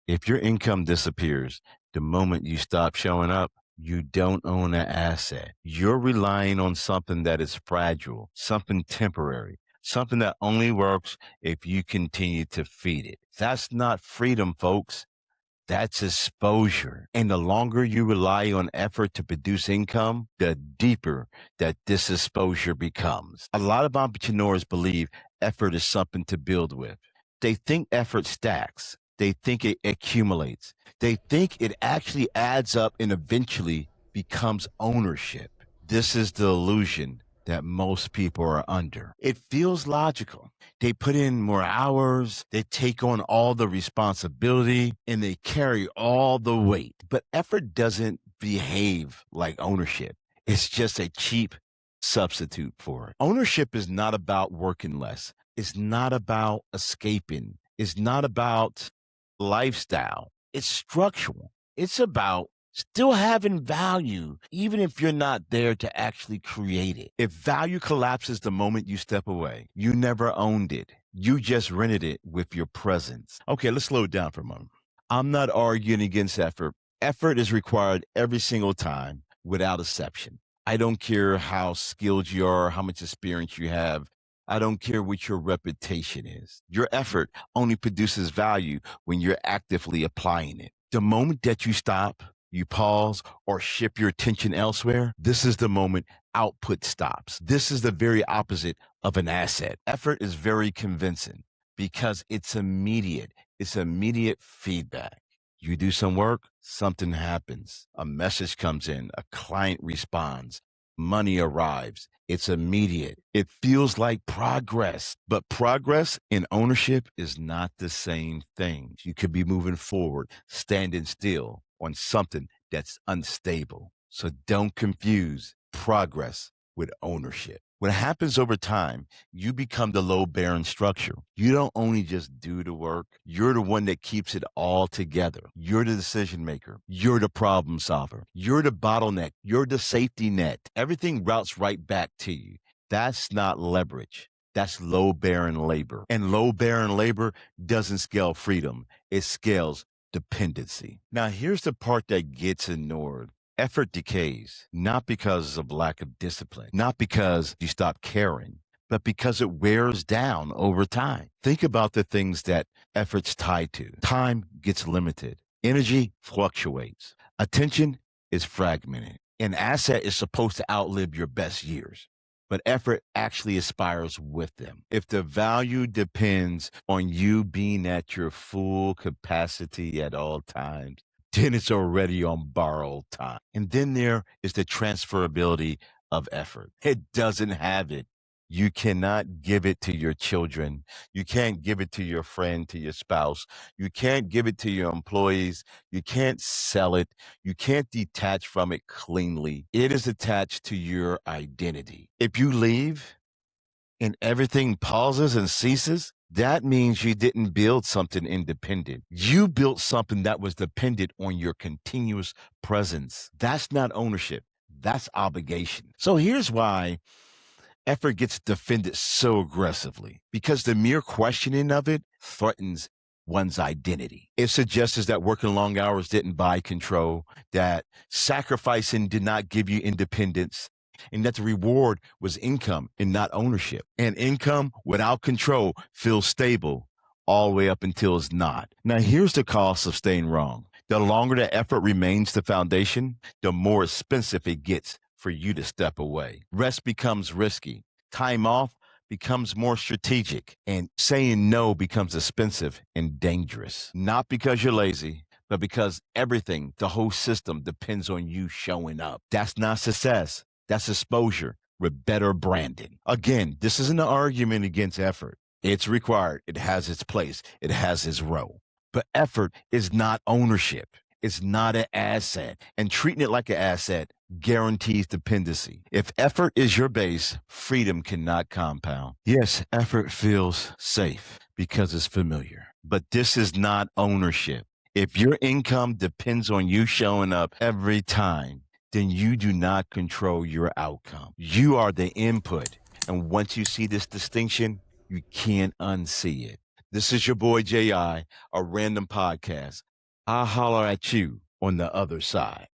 If your income disappears the moment you stop showing up, you don't own an asset. You're relying on something that is fragile, something temporary, something that only works if you continue to feed it. That's not freedom, folks. That's exposure. And the longer you rely on effort to produce income, the deeper that this exposure becomes. A lot of entrepreneurs believe effort is something to build with. They think effort stacks. They think it accumulates. They think it actually adds up and eventually becomes ownership. This is the illusion that most people are under. It feels logical. They put in more hours, they take on all the responsibility, and they carry all the weight. But effort doesn't behave like ownership. It's just a cheap substitute for it. Ownership is not about working less. It's not about escaping. It's not about lifestyle. It's structural. It's about still having value, even if you're not there to actually create it. If value collapses the moment you step away, you never owned it. You just rented it with your presence. Okay, let's slow it down for a moment. I'm not arguing against effort. Effort is required every single time without exception. I don't care how skilled you are, how much experience you have. I don't care what your reputation is. Your effort only produces value when you're actively applying it. The moment that you stop, you pause, or shift your attention elsewhere, this is the moment output stops. This is the very opposite of an asset. Effort is very convincing because it's immediate. It's immediate feedback. You do some work, something happens. A message comes in, a client responds, money arrives. It's immediate. It feels like progress, but progress and ownership is not the same thing. You could be moving forward, standing still on something that's unstable. So don't confuse progress with ownership. What happens over time, you become the load bearing structure. You don't only just do the work, you're the one that keeps it all together. You're the decision maker. You're the problem solver. You're the bottleneck. You're the safety net. Everything routes right back to you. That's not leverage. That's load bearing labor. And load bearing labor doesn't scale freedom, it scales dependency. Now, here's the part that gets ignored. Effort decays, not because of lack of discipline, not because you stop caring, but because it wears down over time. Think about the things that effort's tied to. Time gets limited, energy fluctuates, attention is fragmented. An asset is supposed to outlive your best years, but effort actually aspires with them. If the value depends on you being at your full capacity at all times, then it's already on borrowed time. And then there is the transferability of effort. It doesn't have it. You cannot give it to your children. You can't give it to your friend, to your spouse. You can't give it to your employees. You can't sell it. You can't detach from it cleanly. It is attached to your identity. If you leave and everything pauses and ceases, that means you didn't build something independent. You built something that was dependent on your continuous presence. That's not ownership. That's obligation. So here's why effort gets defended so aggressively, because the mere questioning of it threatens one's identity. It suggests that working long hours didn't buy control, that sacrificing did not give you independence, and that the reward was income and not ownership. And income without control feels stable all the way up until it's not. Now, here's the cost of staying wrong. The longer the effort remains the foundation, the more expensive it gets for you to step away. Rest becomes risky. Time off becomes more strategic, and saying no becomes expensive and dangerous. Not because you're lazy, but because everything, the whole system depends on you showing up. That's not success. That's exposure with better branding. Again, this isn't an argument against effort. It's required. It has its place. It has its role. But effort is not ownership. It's not an asset. And treating it like an asset guarantees dependency. If effort is your base, freedom cannot compound. Yes, effort feels safe because it's familiar. But this is not ownership. If your income depends on you showing up every time, then you do not control your outcome. You are the input. And once you see this distinction, you can't unsee it. This is your boy J.I., a random podcast. I'll holler at you on the other side.